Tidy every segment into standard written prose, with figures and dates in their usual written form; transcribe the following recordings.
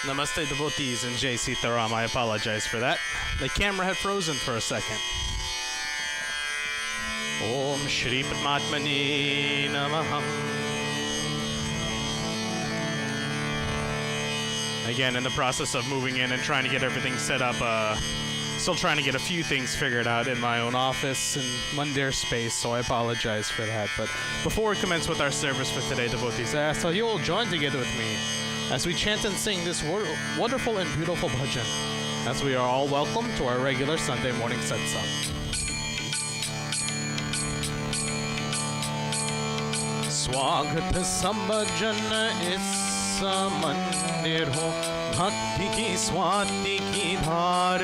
Namaste devotees and Jai Sita Ram. I apologize for that. The camera had frozen for a second. Om Shri Padmatmani Namah. Again, in the process of moving in and trying to get everything set up, still trying to get a few things figured out in my own office and Mandir space, so I apologize for that. But before we commence with our service for today, devotees, I ask that you all join together with me as we chant and sing this wonderful and beautiful bhajan, as we are all welcome to our regular Sunday morning satsang. स्वागत संभजन इस मंदिर हो, भक्ति की स्वाति की धार,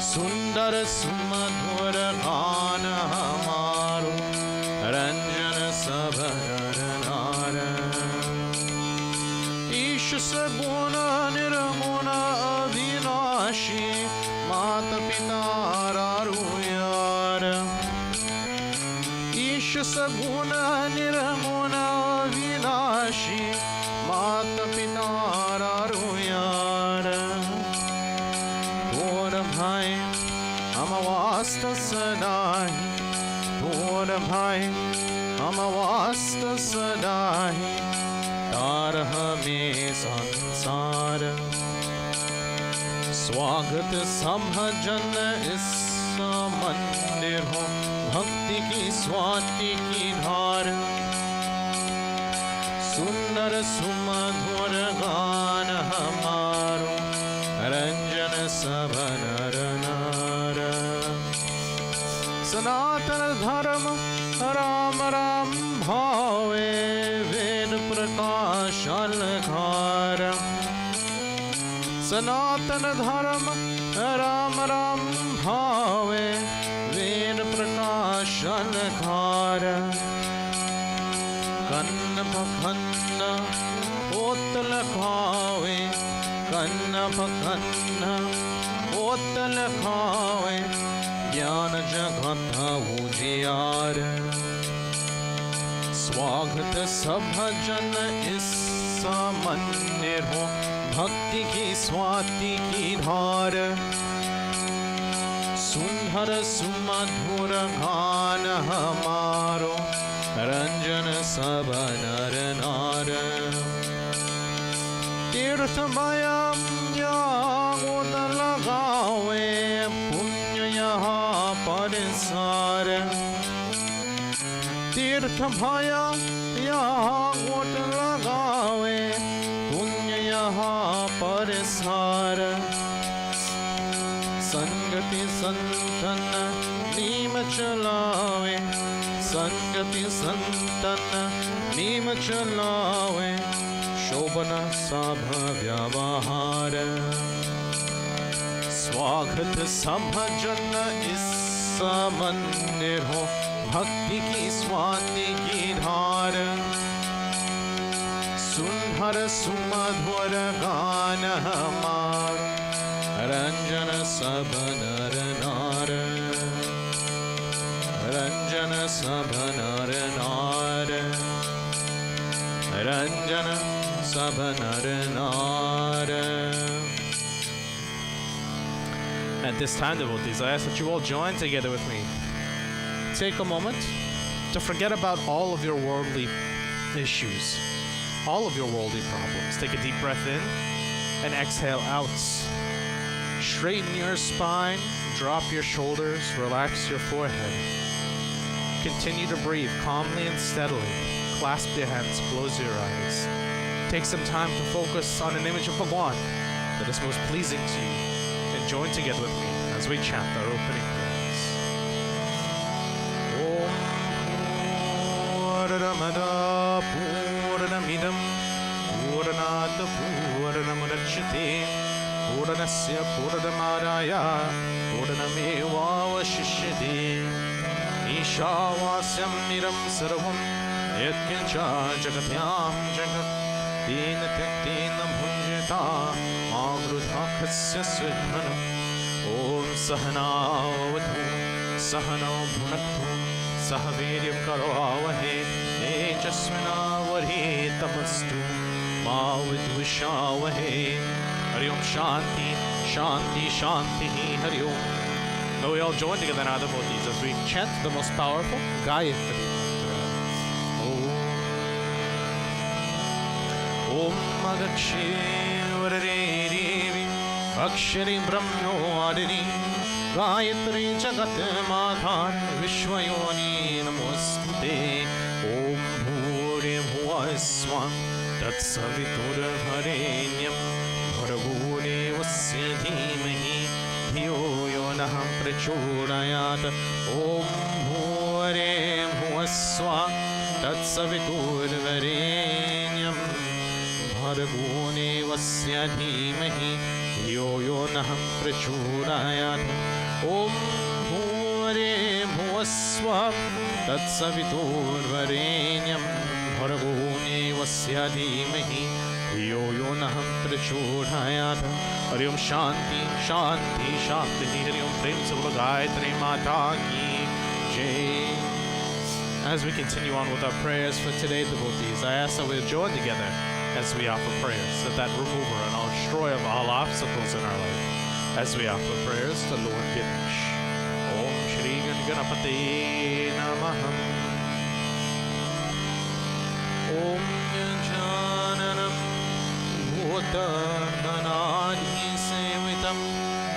सुंदर सुमधुर गान हमारो, रंजन सब नर नार। ईश सगुण निर्गुण अविनाशी, माता पिता रारू यार। ईश सगुण निर्गुण अविनाशी, माता पिता रारू यार। तोर भाई हम वास्त सदाहि, तोर भाई हम वास्त सदाहि, तार हमें संसार। स्वागत संभजन इस मंदिर हो, भक्ति की स्वाति की धार, सुंदर सुमधुर गान हमारो, रंजन सब नर नार। सनातन धर्म राम राम भावे, वेद प्रकाश अलंकार। सनातन धर्म राम राम भावे, वेद प्रकाश अलंकार। कन्न पखन्न ओतल खावे, कन्न पखन्न ओतल खावे, ज्ञान जगत उजियार। स्वागत सभजन इस मंदिर हो, भक्ति की स्वाति की धार, सुंदर सुमधुर गान हमारो, रंजन सब नर नार। तीर्थ भयम यागोद लगावे, पुण्य यहाँ पर सार। तीर्थ भयम यागोद लगावे, पुण्य यहाँ पर सार। संगति संतन नीम चलावे, संगति संतन नीम चलावे, शोभन सभ व्यवहार। स्वागत संभजन इस मंदिर हो, भक्ति की स्वाति की धार, सुंदर सुमधुर गान हमार, रंजन सब नर नार। रंजन सब नर नार, रंजन सब नर नार। At this time, devotees, I ask that you all join together with me. Take a moment to forget about all of your worldly issues, all of your worldly problems. Take a deep breath in and exhale out. Straighten your spine, drop your shoulders, relax your forehead. Continue to breathe calmly and steadily. Clasp your hands, close your eyes. Take some time to focus on an image of Bhagwan that is most pleasing to you, and join together with me as we chant our opening prayers. Om Purnamada Purnamidam Purnat Purnamudachyate Purnasya Purnamadaya Purnamevavashishyate Ishavasyam Niram Sarvam Yatkincha Jagatyam Jagat Tena Tektena Bhunjita Agrudhakasya Svidhanam Om Sahanavatu Sahano Bhunaktu Sahaviryam Karavavahe Tejasvinavarihtamastu मा विद्विषावहे. Hari Om Shanti, Shanti, Shanti, Hari Om. Now we all join together now, devotees, as we chant the most powerful Gayatri. Om Agakshe Varare Devi Akshari Brahmno Adini Gayatri Jagat Madhan Vishwayoni Namostute. Om Bhuri Bhuvaswam Tatsavitur Varenyam Bhargone Vasya Dhimahi Dhiyo Yo Nah Prachodayat. Om Bhuri Bhuvaswam Tatsavitur Varenyam Bhargone Vasya Dhimahi Dhiyo Yo Nah Prachodayat. Om Bhuri Bhuvaswam Tatsavitur Varenyam Bhargone Vasya Dhimahi Dhiyo Yo Nah Prachodayat. Hari Om Shanti, Shanti, Shanti, Hari Om Prem se bolo Gayatri Mata ki Jai. As we continue on with our prayers for today, devotees, I ask that we'll join together as we offer prayers, that remover and all destroyer of all obstacles in our life, as we offer prayers to Lord Ganesh. Om Shri Ganapati Namaha. Om Jananam Bhutananadi Sevitam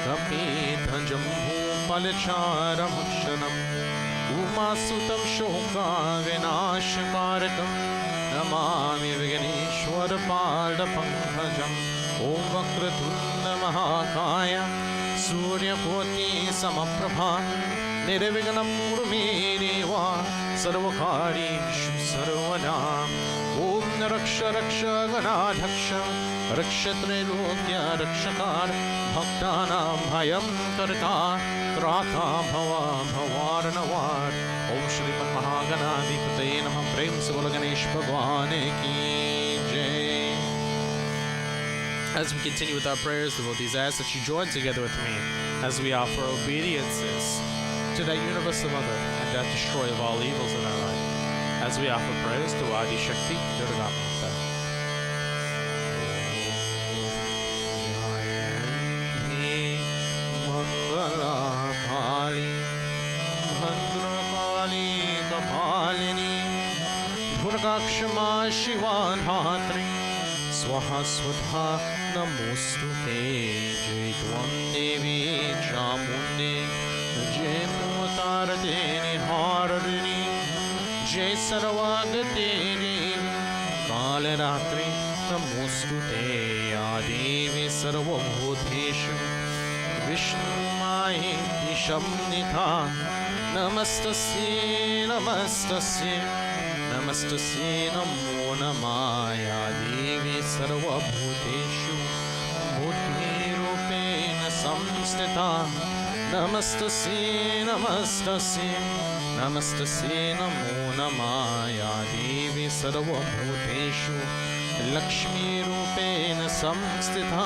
Kapita Jambu Palacharam Akshanam Umasutam Shoka Vinashakarakam Namami Viganeshwara Pada Pankajam. Om Vakratunda Mahakaya Surya Koti Samaprabha Nirviganam Kurme Deva Sarvakari Sarvada. Om Raksha Raksha Ganadhaksha Rakshatre Lokya Rakshakar Bhaktanam Bhayam Karta Trata Bhava Bhavaranavar. Om Shriman Mahaganadipate Namah. Prem se bolo Ganesh Bhagwan ki Jai. As we continue with our prayers, devotees, I ask that you join together with me as we offer obediences to that universal mother and that destroyer of all evils in our life, as we offer prayers to Adi Shakti Durga Mata. Mangala Kali Bhadra Kali Kapalini Durga Kshama Shiva Dhatri Swaha Swatha Namostute. Jai Tvam Devi Chamunde Jai Mutaradeni Haradini Jai Sarvagate Kalaratri Namostute. Adevi Sarvabhuteshu Vishnu Mai Shamnitha. Namastasye Namastasye Namastasye Namo Namaya Devi Sarvabhuteshu Bhuti Rupena Samstita. Namastasye Namastasye Namastasye Namo Namaya Devi Sarvabhuteshu Lakshmi Rupena Samstita.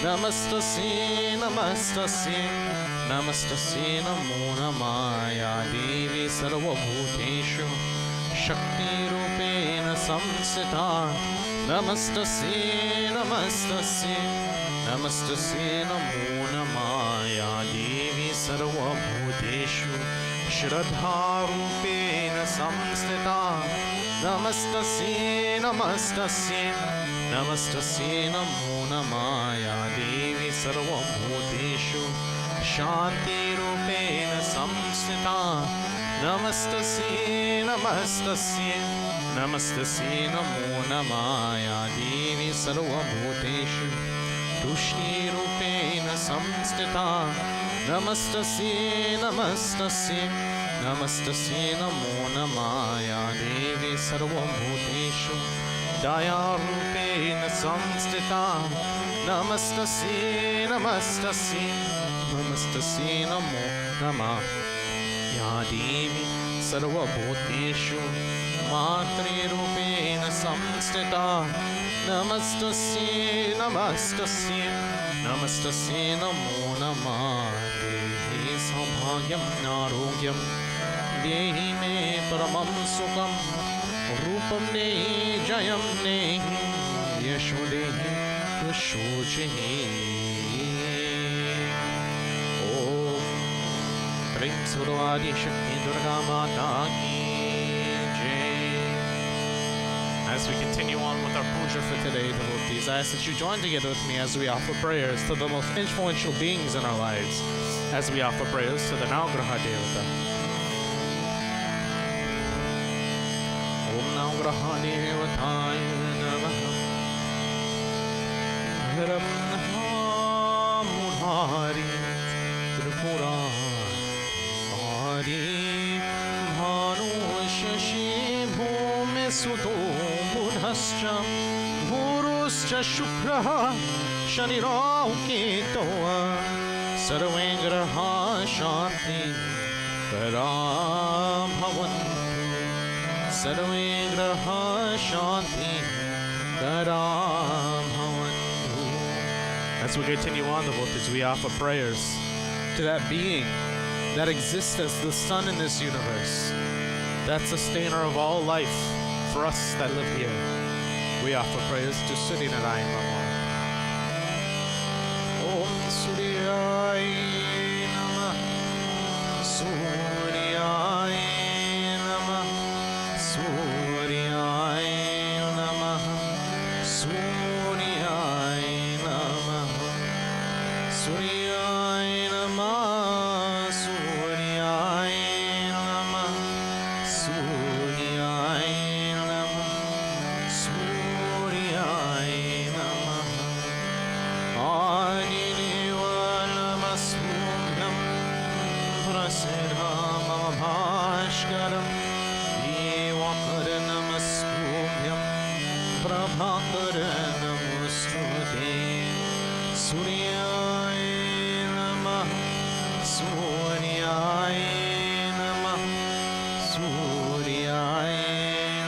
Namastasye Namastasye Namastasye Namo Namaya Devi Sarvabhuteshu Shakti Rupena Samsita. Namastasye Namastasye Namastasye Namo Namaya Devi Sarvabhuteshu Shraddha Rupena Samstita. Namastasye Namastasye Namastasye Namo Namaya Devi Sarvabhuteshu Shanti Rupena Samstita. Namastasye Namastasye Namastasye Namo Namaya Devi Sarvabhuteshu Tushti Rupena Samstita. Namastasye Namastasye Namastasye Namo Namaya Devi Sarvabhuteshu Daya Rupena Samstita. Namastasye Namastasye Namastasye Namo Namaya Devi Sarvabhuteshu Matri Rupena Samstita. Namastasye Namastasye Namastasye Namo Namah. Dehi Saubhagyam Arogyam Dehi Me Paramam Sukham Rupam Nehi Jayam Nehi Yashodehi Kushochehi. Om Prem Survadi Shakti Durga Mata Ki Jai. As we continue on with our puja for today, devotees, I ask that you join together with me as we offer prayers to the most influential beings in our lives, as we offer prayers to the Navgraha Devata. Om Navgraha Devataya Namaha. Brahma Murari Tripura Hari Bhanu Shashi Bhume Suto Budhascha Guruscha Shukraha Shanirahu Ketoa Sarve Graha Shanti Karam Bhavantu Sarve Graha Shanti Karam Bhavantu. As we continue on, devotees, we offer prayers to that being that exists as the sun in this universe, that sustainer of all life for us that live here. We offer prayers to Surya Narayana Bhagavan. Om Suryaya Namah. Suryaya Namah. Suryaya Namah. Suryaya Namah. Suryaya Namah. Suryaya Namah. Suryaya Namah. Suryaya Namah. Adineva Namasubhyam Prasidham Bhashkaram Evakara Namasubhyam Prabhakara Namustute. Suryaya Namah. Suryaya Namah. Suryaya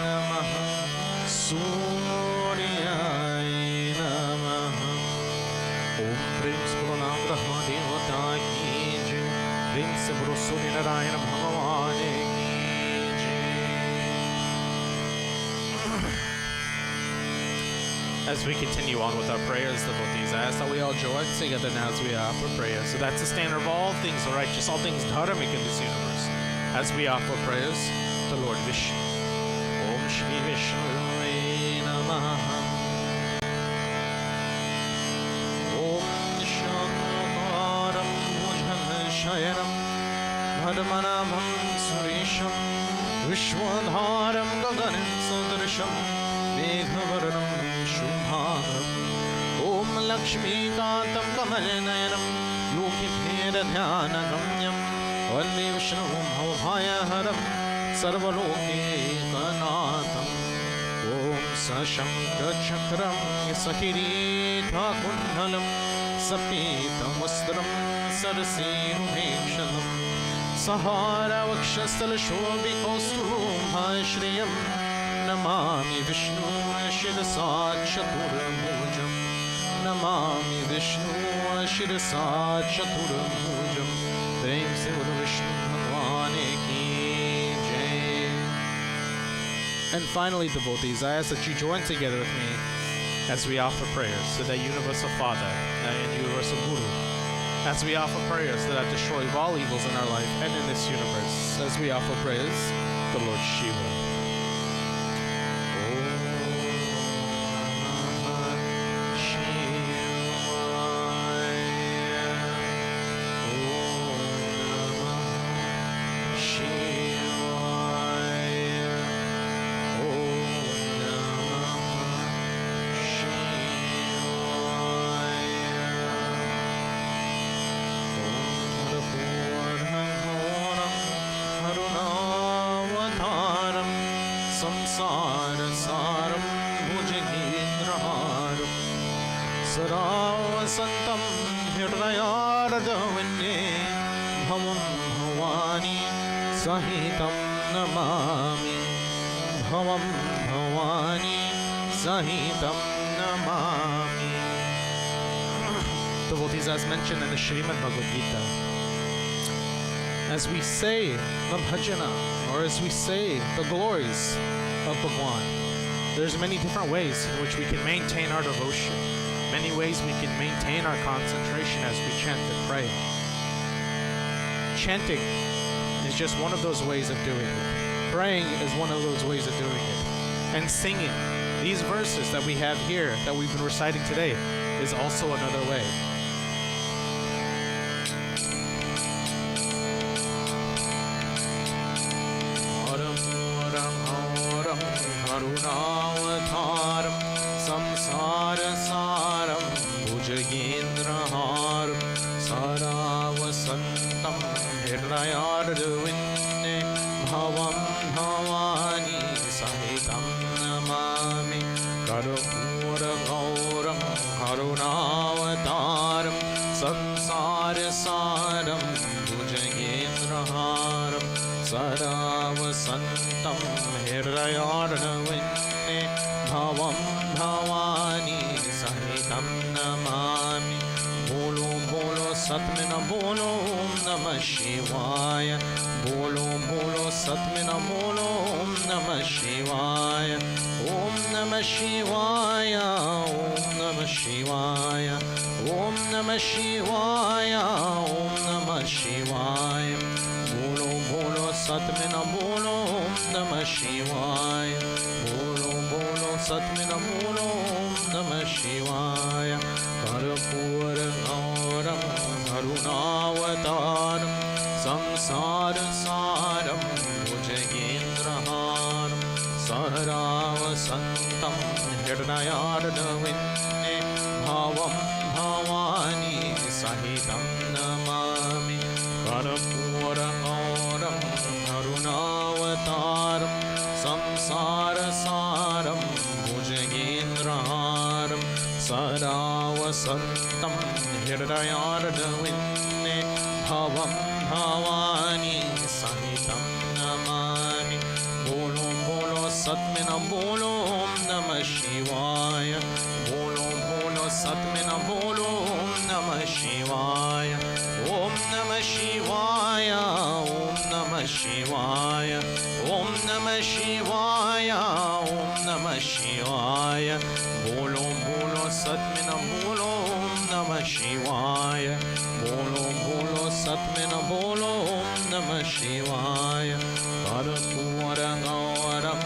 Namah. Suryaya Namah. Om Prem Suranagraha Devata Ki Jai. Prem Surya Narayana Bhagavan Ki Jai. As we continue on with our prayers, devotees, I ask that we all join together now as we offer prayers. So that's the standard of all things righteous, all things dharmic in this universe. As we offer prayers to Lord Vishnu. Om Shri Vishnu Namaha. Om Shakaram Bhujanshayanam Bhadmanabham Suresham Vishwadharam Gaganim Sadrasham Meghavarnam Shubharam. Om Lakshmi Kantam Kamalnayanam Yogi Bheda Dhyana Gamyam Valli Vishnu Bhavaya Haram Sarvaloke Kanatham. Om Sashankar Chakram Sakirita Kundalam Sapita Mustram Sarasirubhekshanam Sahara Vakshastal Shobhikosturum Hashriyam. Namami Vishnu Shirasa Chaturmujam. Namami Vishnu Shirasa Chaturmujam. Prem se Guru Vishnu Bhagavan Ki Jai. And finally, devotees, I ask that you join together with me as we offer prayers to that universal Father and universal Guru. As we offer prayers to that destroyer of all evils in our life and in this universe. As we offer prayers to Lord Shiva. Santam Hirdayardavane Bhavam Bhavani Sahitam Namami. Bhavam Bhavani Sahitam Namami. Devotees, as mentioned in the Srimad Bhagavad Gita, as we say the bhajana, or as we say the glories of Bhagwan, There's many different ways in which we can maintain our devotion. Many ways we can maintain our concentration as we chant and pray. Chanting is just one of those ways of doing it. Praying is one of those ways of doing it. And singing these verses that we have here, that we've been reciting today, is also another way. Karunavataram samsara saram bhujagendraharam saravasantam hirayarvinne bhavam bhavani sahitam namami karupura gauram karunavataram samsara saram bhujagendraharam saravasantam hirayarvinne bhavam bhavani sahitam namami bolo bolo satmina bolo om namah shivaya bolo bolo satmina bolo om namah shivaya om namah shivaya om namah shivaya om namah shivaya om namah shivaya bolo bolo satmina bolo om namah shivaya bolo bolo satmina bolo om namah shivaya karpura gauram karunavataram samsara saram bhujagendraharam saravasantam hirayarvinne bhavam bhavani sahitam namami karpura gauram karunavataram samsara saram bhujagendraharam saravasantam hirayarvinne bhavam bhavani sahitam namami bolo bolo satmina bolo om namah shivaya bolo bolo satmina bolo om namah shivaya om namah shivaya om namah shivaya om namah shivaya om namah shivaya bolo bolo satmina bolo om namah shivaya bolo bolo satmina bolo om namah shivaya karpura gauram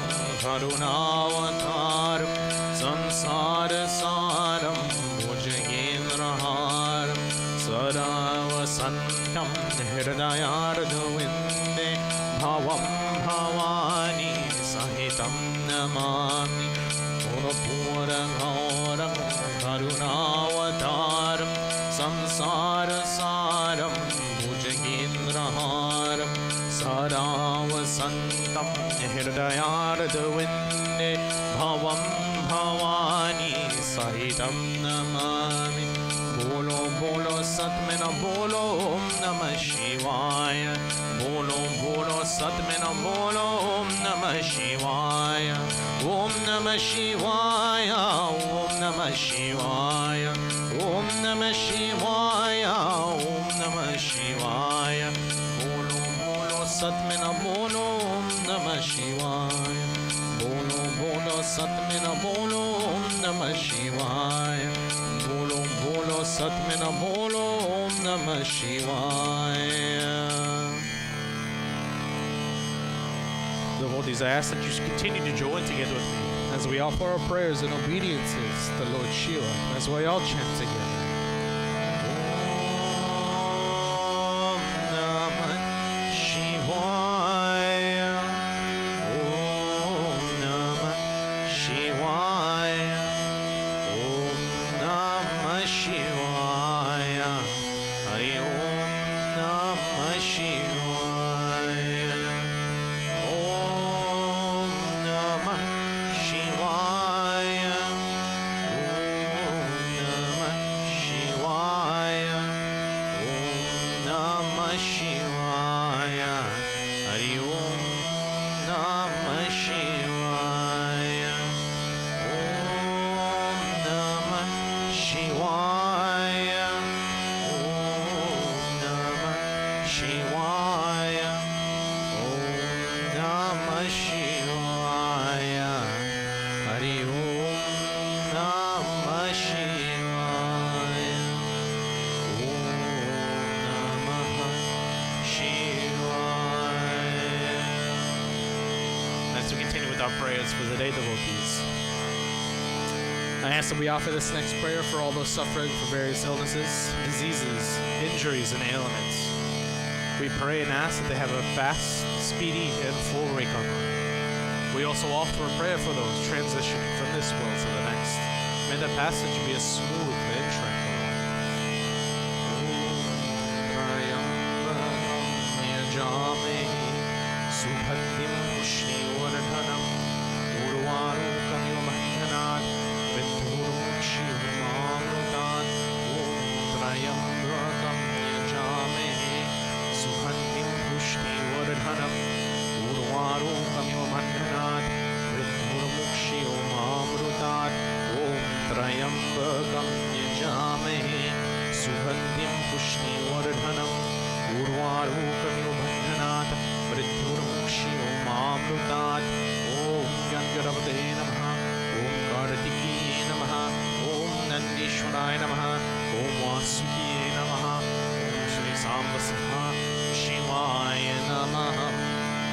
karunavataram samsara saram bhujagendraharam saravasantam hirayarvinne bhavam bhavani sahitam namami karpura gauram karunavataram samsara saram bhujagendraharam saravasantam hirayarvinne bhavam bhavani sahitam namami bolo bolo satmina bolo om namah shivaya bolo bolo satmina bolo om namah shivaya om namah shivaya om namah shivaya om namah shivaya om namah shivaya bolo bolo satmina bolo om namah shivaya bolo bolo satmina bolo om namah shivaya bolo bolo satmina bolo om namah shivaya. Devotees, I ask that you continue to join together with me as we offer our prayers and obediences to Lord Shiva, as we all chant together. Om Namah Shivaya. Om Namah Shivaya. Om Namah Shivaya. Hari Om Namah Shivaya. Om Namah Shivaya. Om Namah as we continue with our prayers for the day, devotees. I ask that we offer this next prayer for all those suffering from various illnesses, diseases, injuries, and ailments. We pray and ask that they have a fast, speedy, and full recovery. We also offer a prayer for those transitioning from this world to the next. May that passage be a smooth and tranquil one.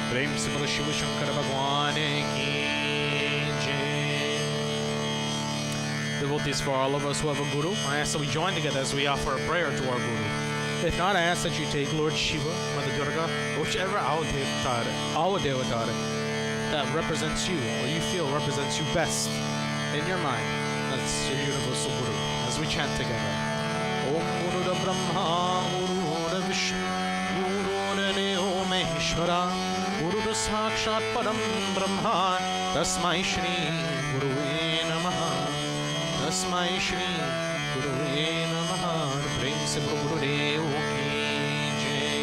Prem se Bolo Shiva Shakti Mandir. Devotees, for all of us who have a guru, I ask that we join together as we offer a prayer to our guru. If not, I ask that you take Lord Shiva, Mother Durga, whichever our devatar that represents you, or you feel represents you best in your mind. That's your universal guru. As we chant together. Om Guru da Brahma, Guru da Vishnu, Guru da Deo Maheshwara, Guru da Sakshat Param Brahma, Tasmai Shri Guruve Namaha, Tasmai Shri Guruve Namaha, Prem se Guru Deo ki jai.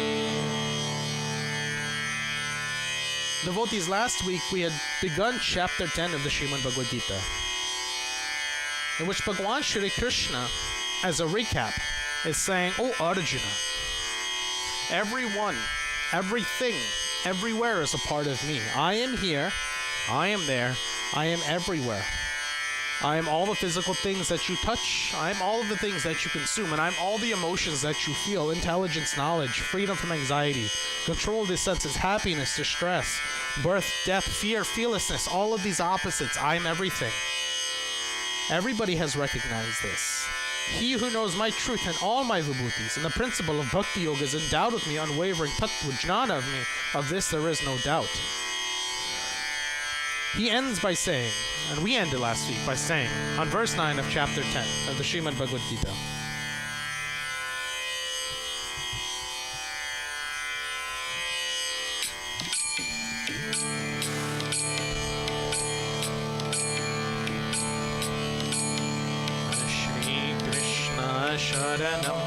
Devotees, last week we had begun chapter 10 of the Srimad Bhagavad Gita, in which Bhagavan Shri Krishna, as a recap, is saying, "O Arjuna, everyone, everything, everywhere is a part of me. I am here, I am there, I am everywhere. I am all the physical things that you touch, I am all of the things that you consume, and I'm all the emotions that you feel, intelligence, knowledge, freedom from anxiety, control of the senses, happiness, distress, birth, death, fear, fearlessness, all of these opposites. I am everything." Everybody has recognized this. He who knows my truth and all my vibhutis and the principle of bhakti yoga is endowed with me unwavering tattva jnana of me. Of this there is no doubt. He ends by saying, and we ended last week by saying, on verse 9 of chapter 10 of the Srimad Bhagavad Gita, Sharanam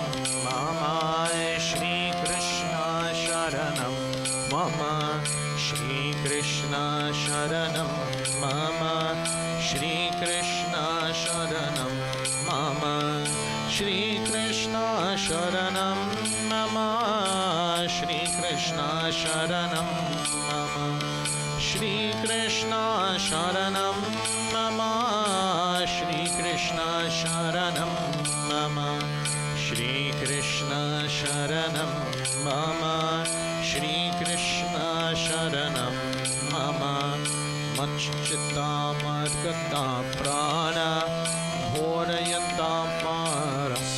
Mama Shri Krishna Sharanam Mama Shri Krishna Sharanam Mama Shri Krishna Sharanam Mama Shri Krishna Sharanam Mama Shri Krishna Sharanam Mama Shri Krishna Sharanam Mama Shri Krishna Sharanam Mama Shri Krishna Sharanam Mama Shri Krishna Sharanam Mama Machchita Margata Prana Bhodayanta Paras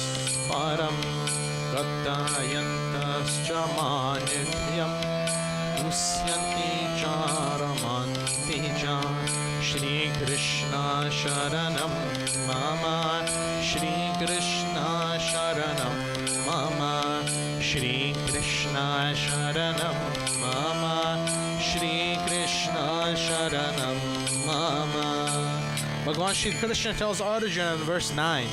Param Gatayantascha Manidhyam Usyanti Charamanti Cha Shri Krishna Sharanam Mama Shri Krishna Sharanam Mama Shri Krishna Sharanam Mama Shri Krishna Sharanam Mama. Bhagavan Shri Krishna tells Arjuna in verse 9,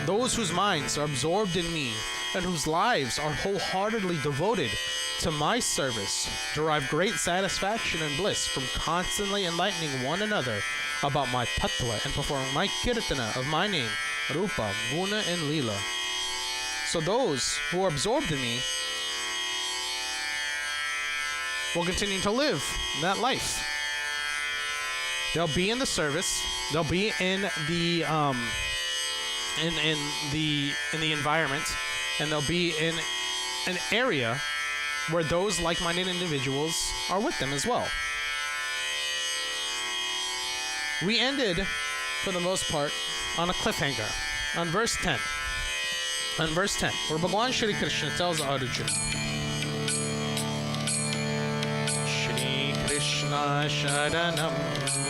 those whose minds are absorbed in me and whose lives are wholeheartedly devoted to my service derive great satisfaction and bliss from constantly enlightening one another about my tattva and performing my kirtana of my name, Rupa, Guna, and Leela. So those who are absorbed in me will continue to live that life. They'll be in the service. They'll be in the in the environment, and they'll be in an area where those like-minded individuals are with them as well. We ended, for the most part, on a cliffhanger, on verse 10. On verse 10, where Bhagwan Shri Krishna tells Arjuna, Shri Krishna Sharanam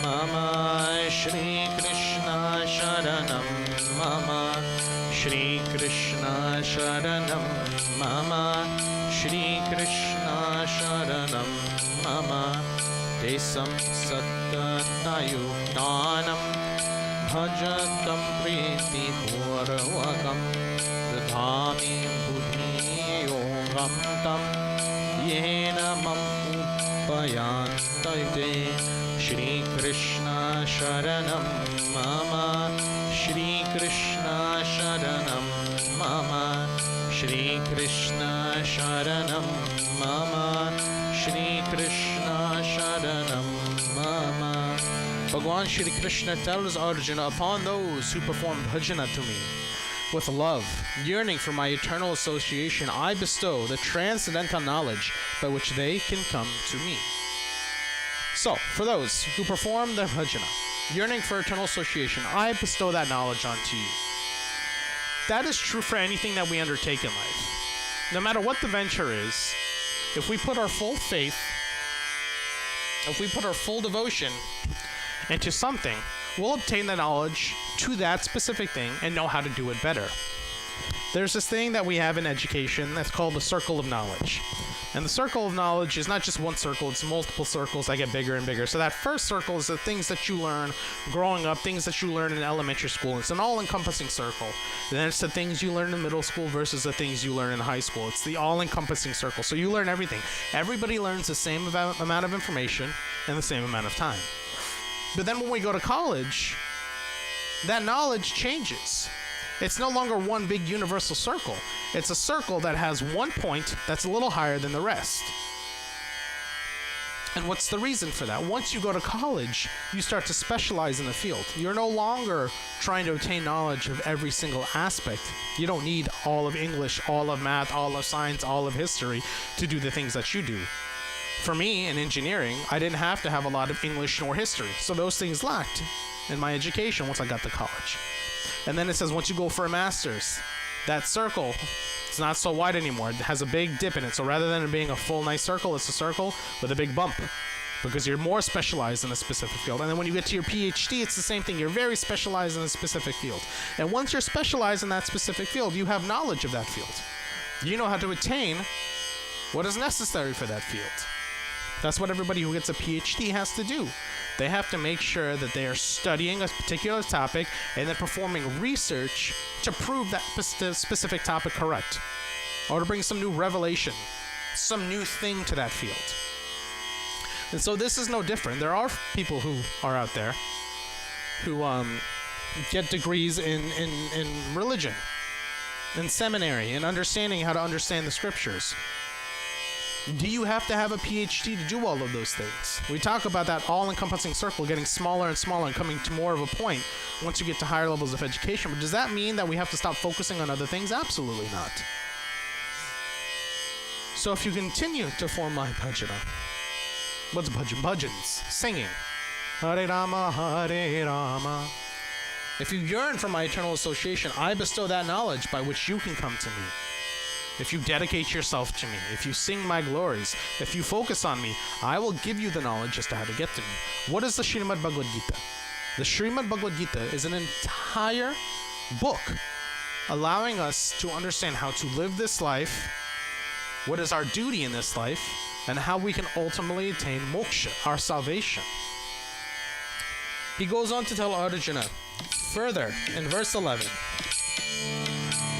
Mama, Shri Krishna Sharanam Mama, Shri Krishna Sharanam Mama, Shri Krishna Sharanam Mama, Desam Sattatayugnanam Bhajatam Priti Purvakam Dhami Buddhi Yogam Tam Yena Mam Upayantayate Shri Krishna Sharanam Mama, Shri Krishna Sharanam Mama, Shri Krishna Sharanam Mama, Shri Krishna Sharanam Mama. Bhagwan Shri Krishna tells Arjuna, upon those who perform bhajana to me with love, yearning for my eternal association, I bestow the transcendental knowledge by which they can come to me. So, for those who perform their bhajana, yearning for eternal association, I bestow that knowledge onto you. That is true for anything that we undertake in life. No matter what the venture is, if we put our full faith, if we put our full devotion into something, we'll obtain the knowledge to that specific thing and know how to do it better. There's this thing that we have in education that's called the circle of knowledge. And the circle of knowledge is not just one circle, it's multiple circles that get bigger and bigger. So that first circle is the things that you learn growing up, things that you learn in elementary school. It's an all-encompassing circle. Then it's the things you learn in middle school versus the things you learn in high school. It's the all-encompassing circle. So you learn everything. Everybody learns the same amount of information in the same amount of time. But then when we go to college, that knowledge changes. It's no longer one big universal circle. It's a circle that has one point that's a little higher than the rest. And what's the reason for that? Once you go to college, you start to specialize in the field. You're no longer trying to obtain knowledge of every single aspect. You don't need all of English, all of math, all of science, all of history to do the things that you do. For me, in engineering, I didn't have to have a lot of English nor history. So those things lacked in my education once I got to college. And then it says once you go for a master's, that circle, it's not so wide anymore. It has a big dip in it. So rather than it being a full nice circle, it's a circle with a big bump because you're more specialized in a specific field. And then when you get to your PhD, it's the same thing. You're very specialized in a specific field. And once you're specialized in that specific field, you have knowledge of that field. You know how to attain what is necessary for that field. That's what everybody who gets a PhD has to do. They have to make sure that they are studying a particular topic and then performing research to prove that specific topic correct, or to bring some new revelation, some new thing to that field. And so this is no different. There are people who are out there who get degrees in religion, in seminary, in understanding how to understand the scriptures. Do you have to have a PhD to do all of those things? We talk about that all-encompassing circle getting smaller and smaller and coming to more of a point once you get to higher levels of education. But does that mean that we have to stop focusing on other things? Absolutely not. So if you continue to form my bhajana, what's bhajan? Bhajans, singing. Hare Rama, Hare Rama. If you yearn for my eternal association, I bestow that knowledge by which you can come to me. If you dedicate yourself to me, if you sing my glories, if you focus on me, I will give you the knowledge as to how to get to me. What is the Srimad Bhagavad Gita? The Srimad Bhagavad Gita is an entire book allowing us to understand how to live this life, what is our duty in this life, and how we can ultimately attain moksha, our salvation. He goes on to tell Arjuna further in verse 11,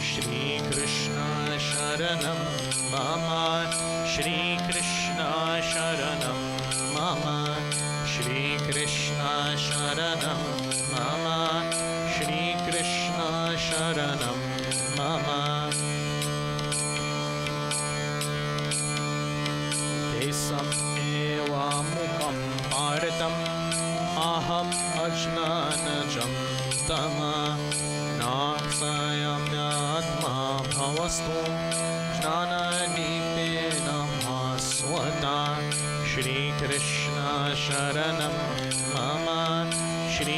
Shri Krishna Sharanam Mama, Shri Krishna Sharanam Mama, Shri Krishna Sharanam Mama, Shri Krishna Sharanam Mama. Desam eva mukam bharatam aham ajnanajam tama nasayamyatma bhavastu jnanadipena bhaswata. Shri Krishna Sharanam Mama, Shri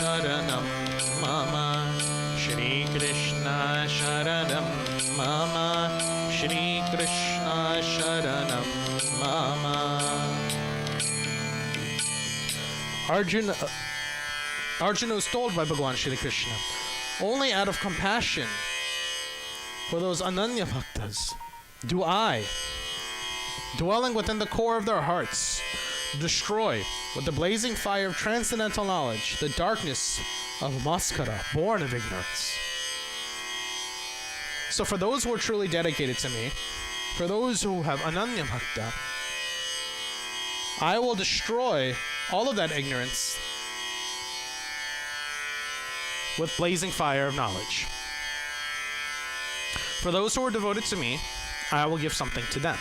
Sharanam Mama. Shri Krishna Sharanam Mama. Shri Krishna Sharanam Mama. Arjuna was told by Bhagavan Shri Krishna, only out of compassion for those Ananya Bhaktas do I, dwelling within the core of their hearts, destroy with the blazing fire of transcendental knowledge the darkness of Maskara, born of ignorance. So for those who are truly dedicated to me, for those who have Ananya Bhakta, I will destroy all of that ignorance with blazing fire of knowledge. For those who are devoted to me, I will give something to them.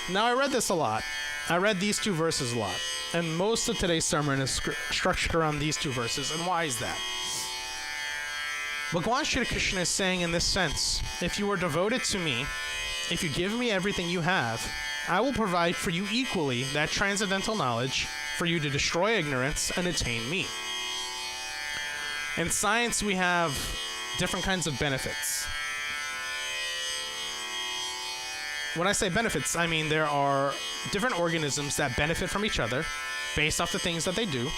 Now, I read this a lot. I read these two verses a lot. And most of today's sermon is structured around these two verses. And why is that? Bhagavan Shri Krishna is saying in this sense, if you are devoted to me, if you give me everything you have, I will provide for you equally that transcendental knowledge for you to destroy ignorance and attain me. In science, we have different kinds of benefits. When I say benefits, I mean there are different organisms that benefit from each other based off the things that they do,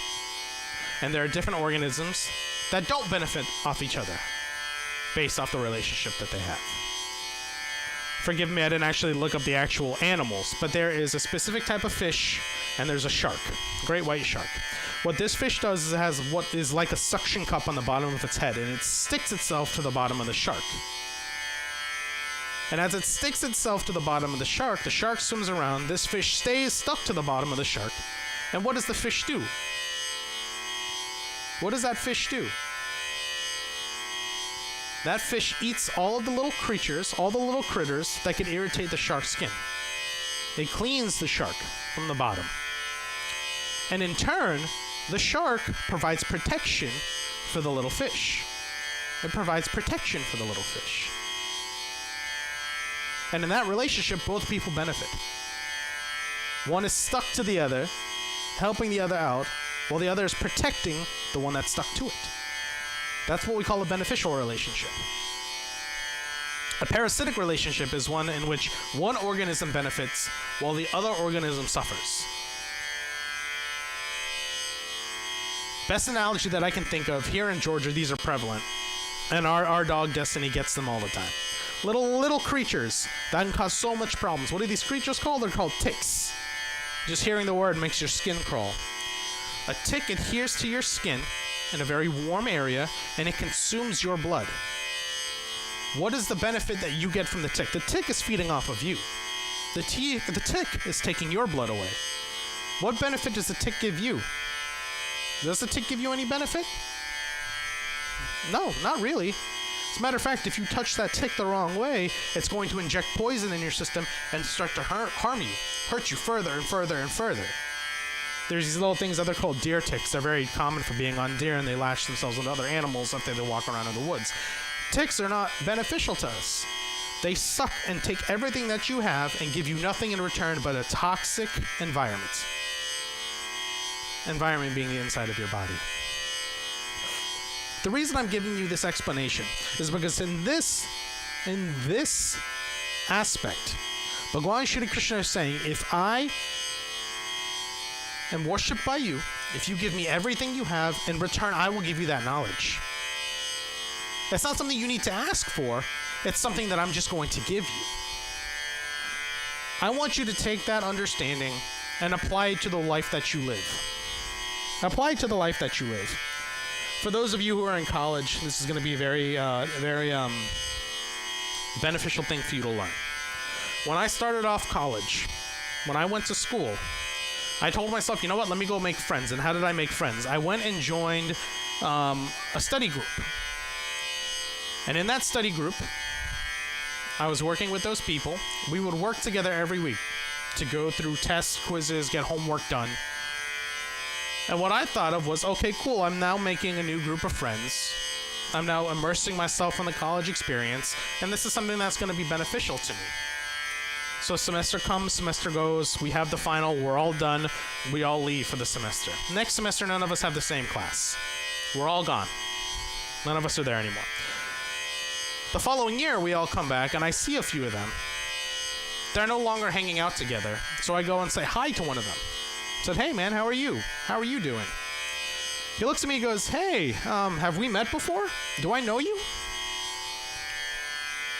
and there are different organisms that don't benefit off each other based off the relationship that they have. Forgive me, I didn't actually look up the actual animals, but there is a specific type of fish, and there's a shark, great white shark. What this fish does is it has what is like a suction cup on the bottom of its head, and it sticks itself to the bottom of the shark. And as it sticks itself to the bottom of the shark swims around, this fish stays stuck to the bottom of the shark. And what does the fish do? What does that fish do? That fish eats all of the little creatures, all the little critters that can irritate the shark's skin. It cleans the shark from the bottom. And in turn, the shark provides protection for the little fish. It provides protection for the little fish. And in that relationship, both people benefit. One is stuck to the other, helping the other out, while the other is protecting the one that's stuck to it. That's what we call a beneficial relationship. A parasitic relationship is one in which one organism benefits while the other organism suffers. Best analogy that I can think of, here in Georgia, these are prevalent, and our dog Destiny gets them all the time. Little creatures that can cause so much problems. What are these creatures called? They're called ticks. Just hearing the word makes your skin crawl. A tick adheres to your skin in a very warm area, and it consumes your blood. What is the benefit that you get from the tick? The tick is feeding off of you. The tick is taking your blood away. What benefit does the tick give you? Does the tick give you any benefit? No, not really. As a matter of fact, if you touch that tick the wrong way, it's going to inject poison in your system and start to harm you, hurt you further and further and further. There's these little things that they're called deer ticks. They're very common for being on deer, and they latch themselves onto other animals after they walk around in the woods. Ticks are not beneficial to us. They suck and take everything that you have and give you nothing in return but a toxic environment. Environment being the inside of your body. The reason I'm giving you this explanation is because in this aspect, Bhagavan Shri Krishna is saying, if I am worshipped by you, if you give me everything you have, in return I will give you that knowledge. That's not something you need to ask for, it's something that I'm just going to give you. I want you to take that understanding and apply it to the life that you live. Apply it to the life that you live. For those of you who are in college, this is going to be a very beneficial thing for you to learn. When I started off college, when I went to school, I told myself, you know what, let me go make friends. And how did I make friends? I went and joined a study group. And in that study group, I was working with those people. We would work together every week to go through tests, quizzes, get homework done. And what I thought of was, okay, cool, I'm now making a new group of friends. I'm now immersing myself in the college experience, and this is something that's going to be beneficial to me. So semester comes, semester goes, we have the final, we're all done, we all leave for the semester. Next semester, none of us have the same class. We're all gone. None of us are there anymore. The following year, we all come back, and I see a few of them. They're no longer hanging out together, so I go and say hi to one of them. I said, hey man, how are you? How are you doing? He looks at me and goes, hey, have we met before? Do I know you?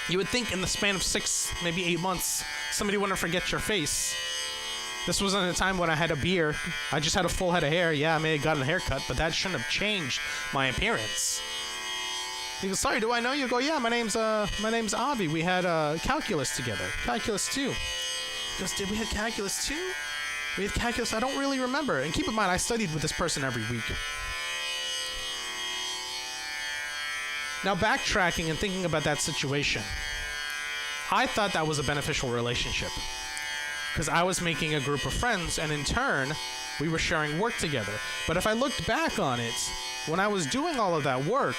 You would think in the span of 6, maybe 8 months, somebody wouldn't forget your face. This wasn't a time when I had a beard. I just had a full head of hair. Yeah, I may have gotten a haircut, but that shouldn't have changed my appearance. He goes, sorry, do I know you? I go, yeah, my name's Avi. We had calculus together. Calculus 2. He goes, did we have calculus 2? We had calculus, I don't really remember. And keep in mind, I studied with this person every week. Now, backtracking and thinking about that situation, I thought that was a beneficial relationship because I was making a group of friends, and in turn, we were sharing work together. But if I looked back on it, when I was doing all of that work,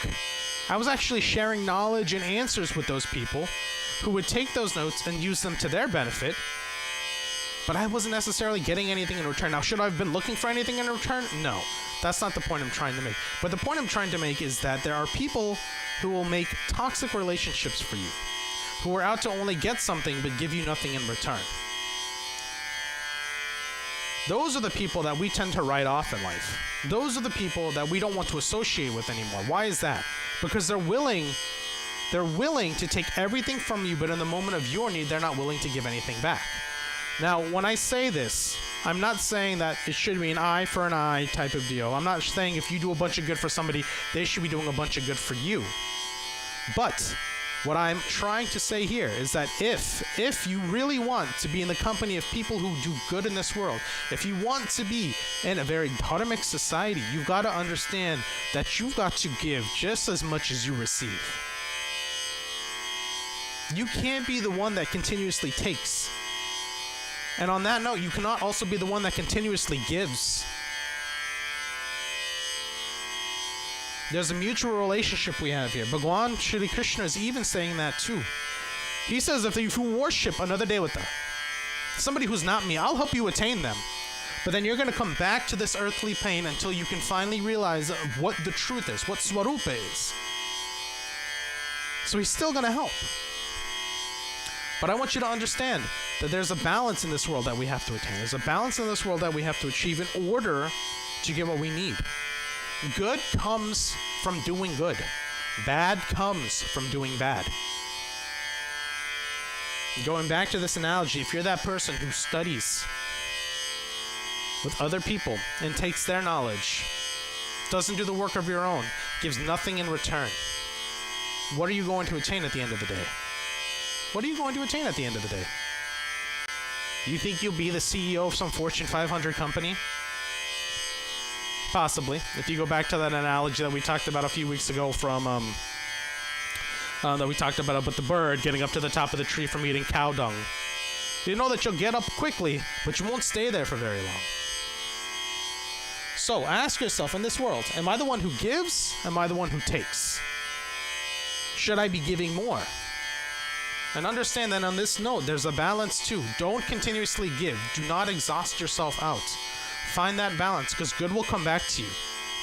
I was actually sharing knowledge and answers with those people who would take those notes and use them to their benefit, but I wasn't necessarily getting anything in return. Now, should I have been looking for anything in return? No, that's not the point I'm trying to make. But the point I'm trying to make is that there are people who will make toxic relationships for you, who are out to only get something but give you nothing in return. Those are the people that we tend to write off in life. Those are the people that we don't want to associate with anymore. Why is that? Because they're willing to take everything from you, but in the moment of your need, they're not willing to give anything back. Now, when I say this, I'm not saying that it should be an eye for an eye type of deal. I'm not saying if you do a bunch of good for somebody, they should be doing a bunch of good for you. But what I'm trying to say here is that if you really want to be in the company of people who do good in this world, if you want to be in a very dharmic society, you've got to understand that you've got to give just as much as you receive. You can't be the one that continuously takes. And on that note, you cannot also be the one that continuously gives. There's a mutual relationship we have here. Bhagwan Shri Krishna is even saying that too. He says, if you worship another devata, somebody who's not me, I'll help you attain them. But then you're going to come back to this earthly plane until you can finally realize what the truth is, what Swarupa is. So he's still going to help. But I want you to understand that there's a balance in this world that we have to attain. There's a balance in this world that we have to achieve in order to get what we need. Good comes from doing good. Bad comes from doing bad. Going back to this analogy, if you're that person who studies with other people and takes their knowledge, doesn't do the work of your own, gives nothing in return, what are you going to attain at the end of the day? What are you going to attain at the end of the day? You think you'll be the CEO of some Fortune 500 company? Possibly. If you go back to that analogy that we talked about a few weeks ago from, that we talked about with the bird getting up to the top of the tree from eating cow dung. You know that you'll get up quickly, but you won't stay there for very long. So ask yourself, in this world, am I the one who gives? Am I the one who takes? Should I be giving more? And understand that on this note, there's a balance too. Don't continuously give. Do not exhaust yourself out. Find that balance, because good will come back to you,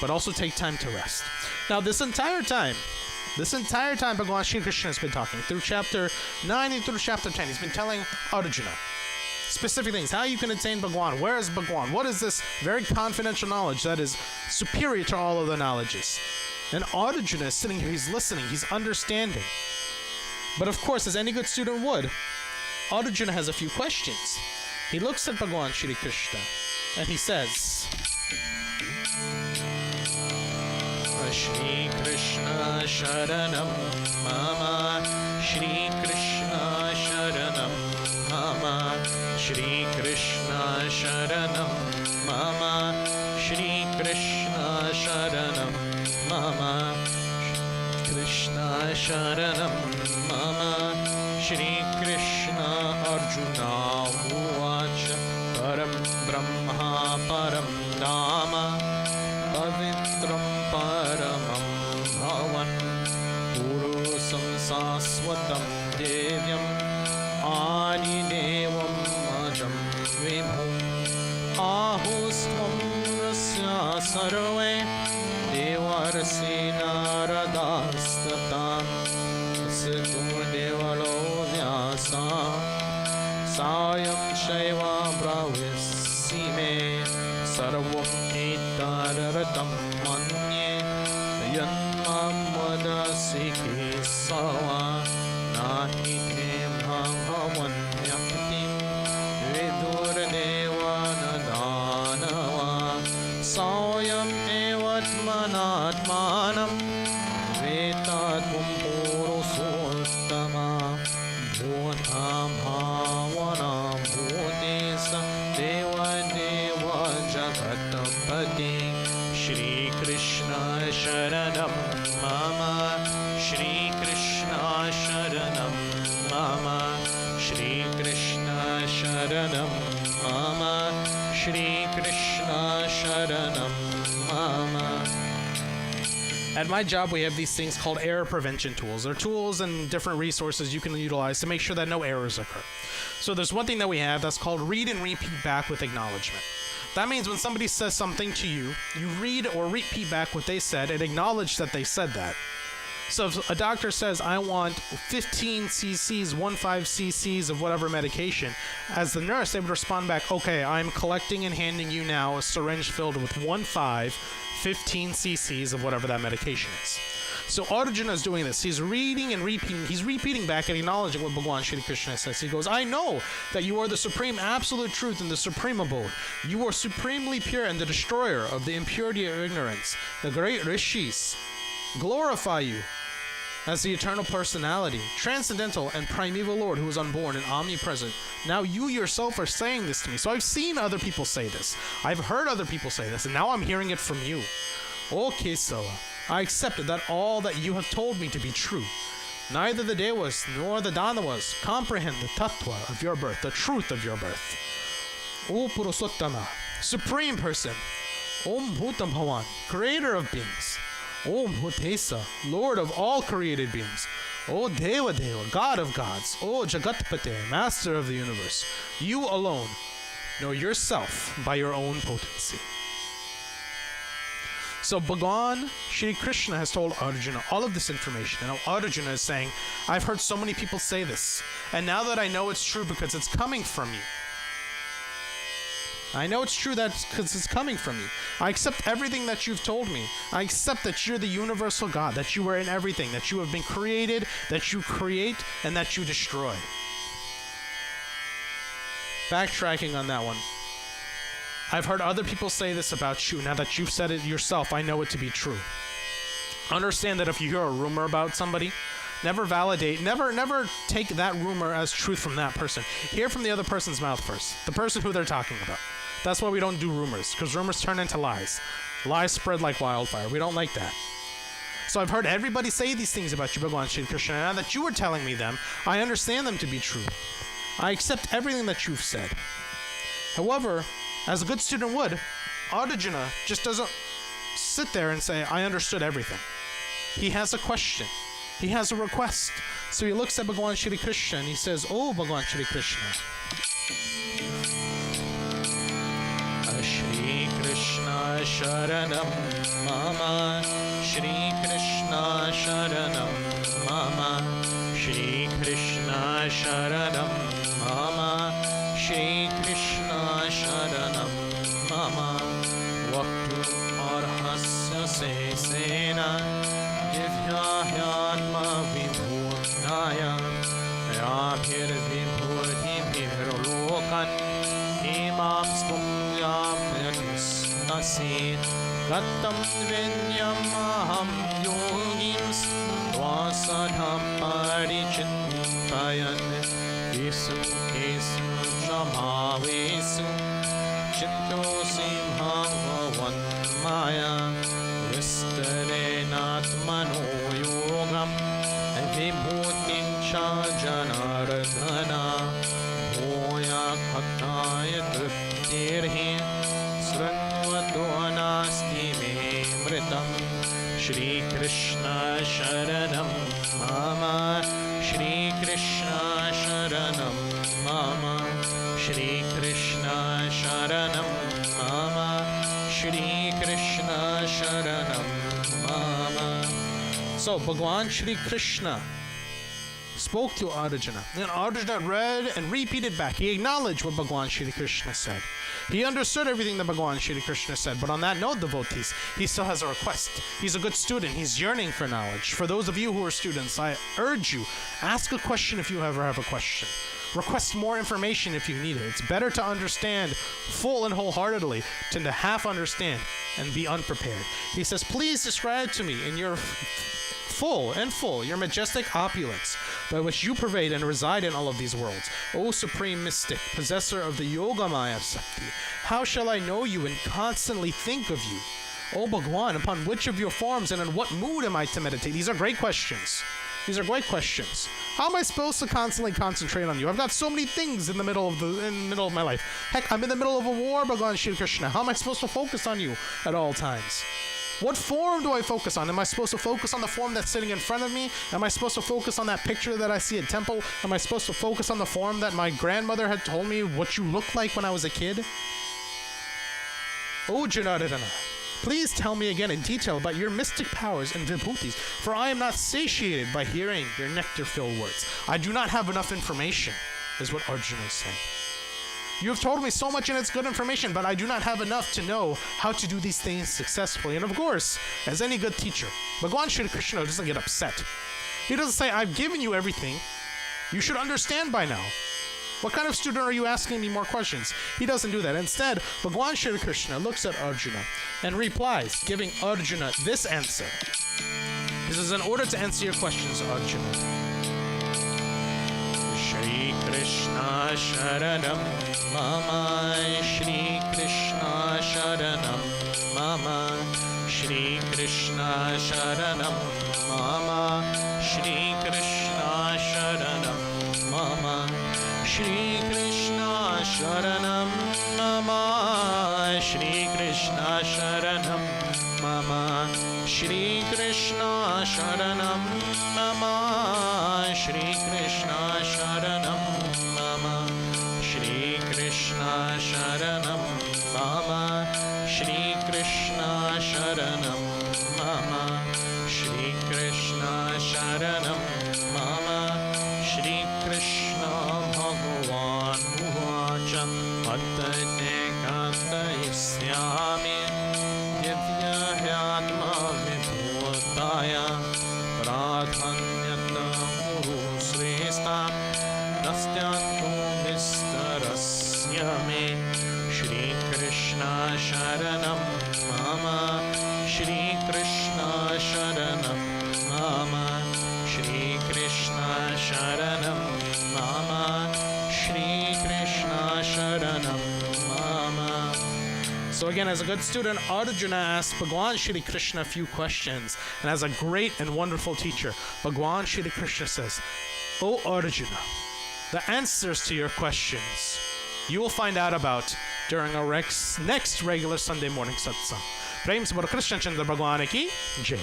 but also take time to rest. Now, this entire time, Bhagwan Shri Krishna has been talking through chapter 9 and through chapter 10. He's been telling Arjuna specific things, how you can attain Bhagwan, where is Bhagwan, what is this very confidential knowledge that is superior to all of the knowledges. And Arjuna is sitting here, he's listening, he's understanding. But of course, as any good student would, Arjuna has a few questions. He looks at Bhagwan Shri Krishna and he says, Shri Krishna Sharanam Mama, Shri Krishna Sharanam Mama, Shri Krishna Sharanam Mama, Shri Krishna Sharanam Mama, Krishna Sharanam Mama, Shri Krishna Arjuna Uvacha Param Brahma Param Dhamma Pavitram Paramam Bhavan Purusam Saswatam Devyam Adidevam Ajam Vibhum Ahustvam Rasya Sarve Devar Maharishi Naradastata Siddhu Devalo Vyasa Sayam Shaiva Bravisime Sarvam Etaratam Manye Yanmamada Sikhi Sawa Nahi Te Bhagavanyakti Vidur Devana Danava Sayam Evatmanatmanam Vetadvam Purusottama Bhutam Bhavanam Bhutesa Deva Deva Jagatapati Shri Krishna Sharanam Mama Shri Krishna Sharanam Mama Shri Krishna Sharanam Mama Shri Krishna Sharanam Mama. At my job, we have these things called error prevention tools. They're tools and different resources you can utilize to make sure that no errors occur. So there's one thing that we have that's called read and repeat back with acknowledgement. That means when somebody says something to you, you read or repeat back what they said and acknowledge that they said that. So if a doctor says, I want 15 cc's, 15 cc's of whatever medication, as the nurse, they would respond back, okay, I'm collecting and handing you now a syringe filled with 15 cc's of whatever that medication is. So Arjuna is doing this. He's reading and repeating. He's repeating back and acknowledging what Bhagavan Shri Krishna says. He goes, I know that you are the supreme absolute truth and the supreme abode. You are supremely pure and the destroyer of the impurity of ignorance. The great rishis glorify you as the eternal personality, transcendental and primeval Lord who is unborn and omnipresent. Now you yourself are saying this to me. So I've seen other people say this. I've heard other people say this, and now I'm hearing it from you. O Kesava, I accept that all that you have told me to be true. Neither the Devas nor the Danavas comprehend the tattva of your birth, the truth of your birth. O Purusottama, supreme person, Om Bhutam Bhavan, creator of beings. Om Bhutesa, Lord of all created beings. O Deva Deva, God of gods. O Jagatpate, Master of the universe. You alone know yourself by your own potency. So Bhagavan Shri Krishna has told Arjuna all of this information. And now Arjuna is saying, I've heard so many people say this. And now that I know it's true because it's coming from you. I know it's true because it's coming from you. I accept everything that you've told me. I accept that you're the universal God, that you are in everything, that you have been created, that you create, and that you destroy. Backtracking on that one. I've heard other people say this about you. Now that you've said it yourself, I know it to be true. Understand that if you hear a rumor about somebody, never validate, never take that rumor as truth from that person. Hear from the other person's mouth first, the person who they're talking about. That's why we don't do rumors, because rumors turn into lies. Lies spread like wildfire. We don't like that. So I've heard everybody say these things about you, Bhagavan Shri Krishna. Now that you are telling me them, I understand them to be true. I accept everything that you've said. However, as a good student would, Arjuna just doesn't sit there and say, I understood everything. He has a question. He has a request. So he looks at Bhagavan Shri Krishna and he says, Oh, Bhagavan Shri Krishna. Shri Krishna Sharanam Mama Shri Krishna Sharanam Mama Shri Krishna Sharanam Mama Shri Krishna Sharanam Mama Vaktu Arhasya Se Sena Divyahyatma Vibhutnaya Yabhir Vibhutibhir Lokan Imam Stumyam Yatisnasi Gattam Vinyam Aham Yogins Dvasadham Parichitayan Visu Kesu Shamavesu Chitto Simham Vavanmaya Vistarenatmano Yogam Vibhutin Cha Janardhana Oya Khataya Triptirhi Sranvatonasti Me Mritam Shri Krishna Sharanam Mama Shri Krishna Sharanam Mama Shri Krishna Sharanam Mama Shri Krishna Sharanam Mama So Bhagwan Shri Krishna spoke to Arjuna, and Arjuna read and repeated back. He acknowledged what Bhagwan Shri Krishna said. He understood everything that Bhagwan Shri Krishna said, but on that note, devotees, he still has a request. He's a good student. He's yearning for knowledge. For those of you who are students, I urge you, ask a question if you ever have a question. Request more information if you need it. It's better to understand full and wholeheartedly than to half understand and be unprepared. He says, please describe to me in your full, your majestic opulence, by which you pervade and reside in all of these worlds. O supreme mystic, possessor of the Yogamaya Shakti, how shall I know you and constantly think of you? O Bhagwan, upon which of your forms and in what mood am I to meditate? These are great questions. These are great questions. How am I supposed to constantly concentrate on you? I've got so many things in the middle of my life. Heck, I'm in the middle of a war, Bhagwan Shri Krishna. How am I supposed to focus on you at all times? What form do I focus on? Am I supposed to focus on the form that's sitting in front of me? Am I supposed to focus on that picture that I see at temple? Am I supposed to focus on the form that my grandmother had told me what you looked like when I was a kid? Oh, Janardana, please tell me again in detail about your mystic powers and vibhutis, for I am not satiated by hearing your nectar-filled words. I do not have enough information, is what Arjuna is saying. You have told me so much and it's good information, but I do not have enough to know how to do these things successfully. And of course, as any good teacher, Bhagwan Shri Krishna doesn't get upset. He doesn't say, I've given you everything. You should understand by now. What kind of student are you asking me more questions? He doesn't do that. Instead, Bhagwan Shri Krishna looks at Arjuna and replies, giving Arjuna this answer. He says, in order to answer your questions, Arjuna, Shri Krishna Sharanam Mama, Shri Krishna Sharanam Mama, Shri Krishna Sharanam Mama, Shri Krishna Sharanam Mama, Shri Krishna Sharanam Mama, Shri Krishna Sharanam Mama, Shri Krishna Sharanam Mama, Shri Krishna Sharanam Mama, Shri Krishna Sharanam Mama, Shri Krishna Sharanam Mama, Shri Krishna Sharanam Mama, Shri Krishna Bhagavan Uvacha Patane Kandayisyami Divya Hyatma Vibhutaya Pradhanyata Guru Sresta Nastyanto Vistarasya Me Shri Krishna Sharanam Mama, Shri Krishna Sharanam Mama, Shri Krishna Sharanam Mama, Shri Krishna Sharanam Mama. So again, as a good student, Arjuna asked Bhagwan Shri Krishna a few questions. And as a great and wonderful teacher, Bhagwan Shri Krishna says, O Arjuna, the answers to your questions you will find out about during our next regular Sunday morning satsang. Prem se Bolo Krishna Chandra Bhagwan ki Jai.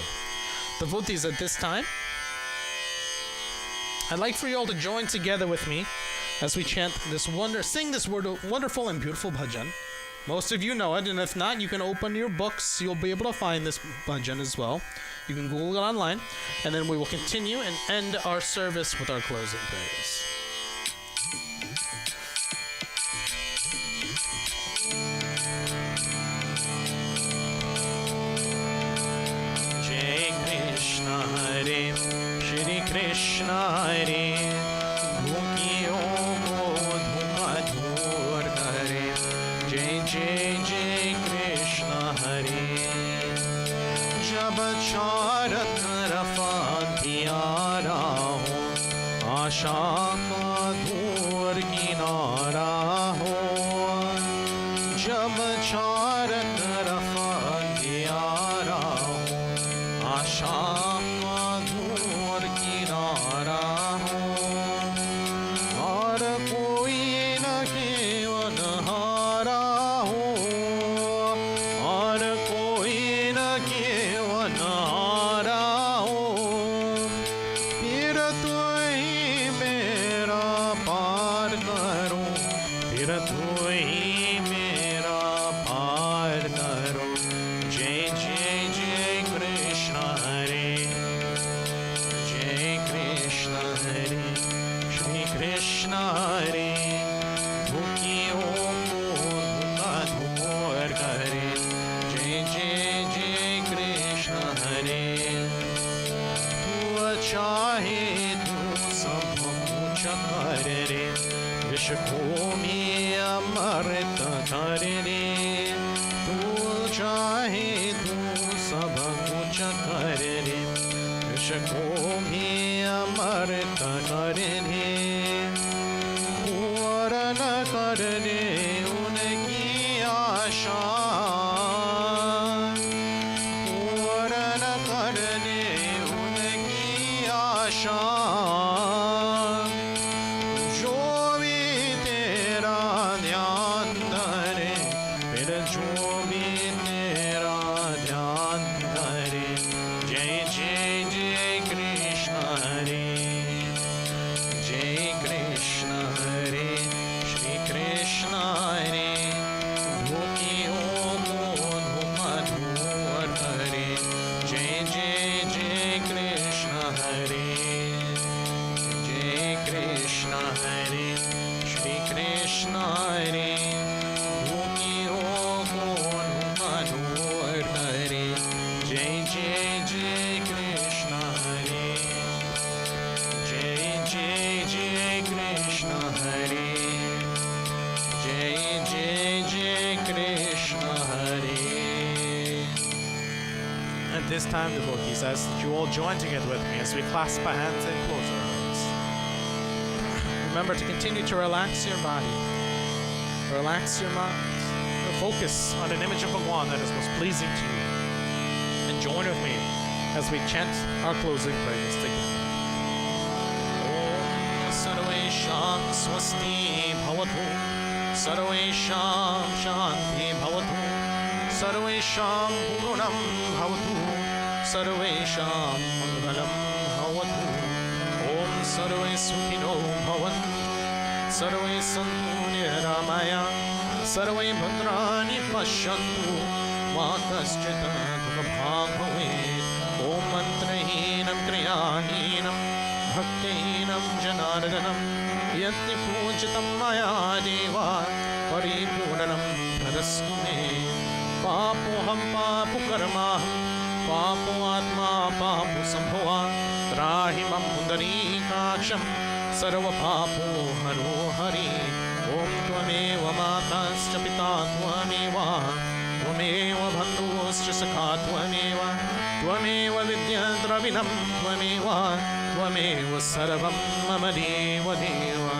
Devotees, at this time, I'd like for you all to join together with me as we chant this sing this wonderful and beautiful bhajan. Most of you know it, and if not, you can open your books. You'll be able to find this bhajan as well. You can Google it online, and then we will continue and end our service with our closing prayers. Jai Krishna Hare, Shri Krishna Hare, Bhukiyo Duma Dur Hare, Jai Jai Jai Krishna Hare. Jab charat rafa diyara ho, आशा का धूर किनारा हो, जब चारत रफा दियारा हो, आशा का धूर किनारा हो, और कोई न केवल हारा हो, और कोई न केवल हारा हो, फिर तो ही मेरा पार करो, फिर तो ही मेरा पार करो. जय जय जय कृष्ण हरे. चाहे तू सब कुछ कर रे विष को भी अमृत कर रे तू चाहे तू सब कुछ कर रे विष को भी अमृत कर रे पूर्ण कर रे उनकी आशा पूर्ण कर दे उनकी आशा जो भी तेरा ध्यान धरे फिर जो भी तेरा ध्यान धरे जय जय जय कृष्ण हरे जय कृष्ण हरे श्री कृष्ण हरे At this time, devotees, I ask that you all join together with me as we clasp our hands and close our eyes. Remember to continue to relax your body, relax your mind, focus on an image of Bhagwan that is most pleasing to you, and join with me as we chant our closing prayers together. Om Sarvesham Swasti Bhavatu Sarvesham Shanti Bhavatu Sarvesham Purnam Bhavatu Sarvesham Mangalam Bhavatu Om Sarve Sukhino Bhavantu Sarve Santu Niramaya Sarve Bhadrani Pashyantu Ma Kaschita Dukhabhag Bhavet Om Mantrahinam Kriyahinam Bhaktihinam Janardanam Yati Pujitam Maya Deva Paripurnanam Pradastu Me Papoham Papu Karmaham Papu Atma Papu Sambhava Trahimam Pundarikaksham Sarva Papu Hanu Hari Om Tvameva Matascha Pita Tvameva Tvameva Bandhuscha Sakha Tvameva Tvameva Vidyantravinam Tvameva Tvameva Sarvam Mama Deva Deva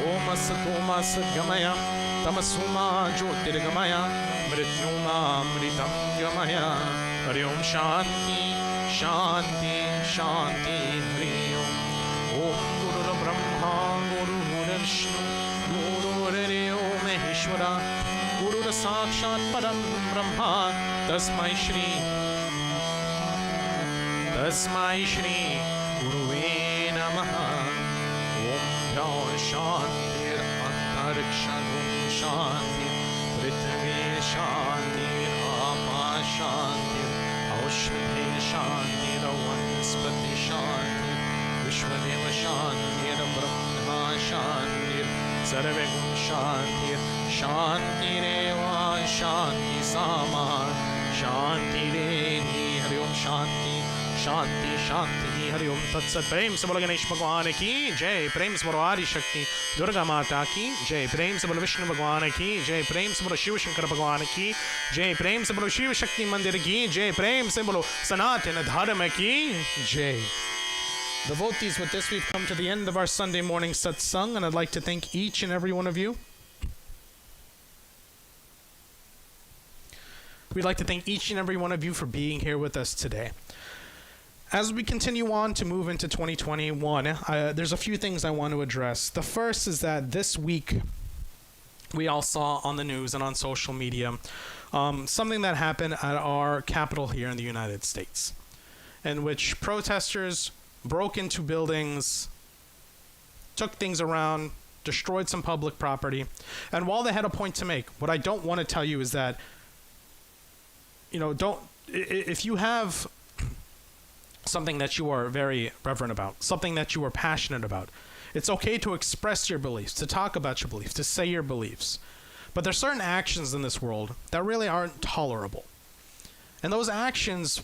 Om Asatoma Satgamaya Tamasuma Jyotirgamaya Mrityuma Mritam Gamaya Hari Om Shanti Shanti Shanti Hari Om Om Guru Brahma Guru Vishnu Guru Deo Maheshwara Guru Sakshat Param Brahma Tasmai Shri Guruve Namaha Om Dhya Shantir Antarikshanum Shanti Prithvi Shantir Apa Shantir Aushni Shantir Vanspati Shantir Vishwadeva Shantir Brahma Shantir Sarve Gun Shantir Shantireva Shanti Sama Shantireni Hari Om Shanti Shanti Shanti Hari Om Tat Sat Prem se bolo Ganesh Bhagwan ki Jai Prem se bolo Adi Shakti Durga Mata ki Jai Prem se bolo Vishnu Bhagwan ki Jai Prem se bolo Shiva Shankar Bhagwan ki Jai Prem se bolo Shiva Shakti Mandir ki Jai Prem se bolo Sanatana Dharma ki Jai. Devotees, with this we've come to the end of our Sunday morning satsang, and I'd like to thank each and every one of you. We'd like to thank each and every one of you for being here with us today. As we continue on to move into 2021, there's a few things I want to address. The first is that this week we all saw on the news and on social media something that happened at our capital here in the United States, in which protesters broke into buildings, took things around, destroyed some public property. And while they had a point to make, what I don't want to tell you is that, if you have something that you are very reverent about, something that you are passionate about, it's okay to express your beliefs, to talk about your beliefs, to say your beliefs. But there's certain actions in this world that really aren't tolerable. And those actions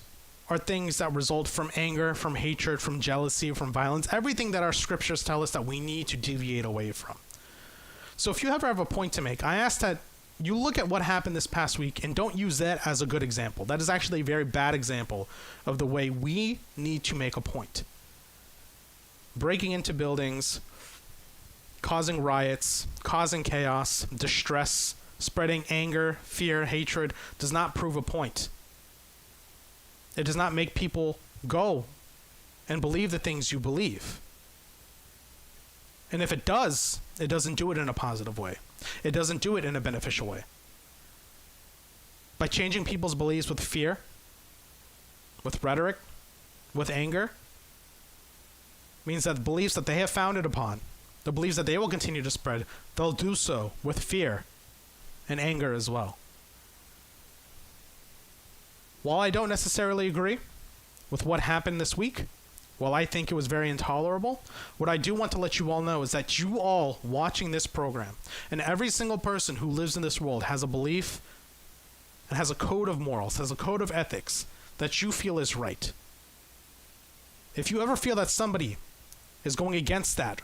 are things that result from anger, from hatred, from jealousy, from violence, everything that our scriptures tell us that we need to deviate away from. So if you ever have a point to make, I ask that you look at what happened this past week and don't use that as a good example. That is actually a very bad example of the way we need to make a point. Breaking into buildings, causing riots, causing chaos, distress, spreading anger, fear, hatred does not prove a point. It does not make people go and believe the things you believe. And if it does, it doesn't do it in a positive way. It doesn't do it in a beneficial way. By changing people's beliefs with fear, with rhetoric, with anger, means that the beliefs that they have founded upon, the beliefs that they will continue to spread, they'll do so with fear and anger as well. While I don't necessarily agree with what happened this week, while I think it was very intolerable, what I do want to let you all know is that you all watching this program, and every single person who lives in this world has a belief and has a code of morals, has a code of ethics that you feel is right. If you ever feel that somebody is going against that,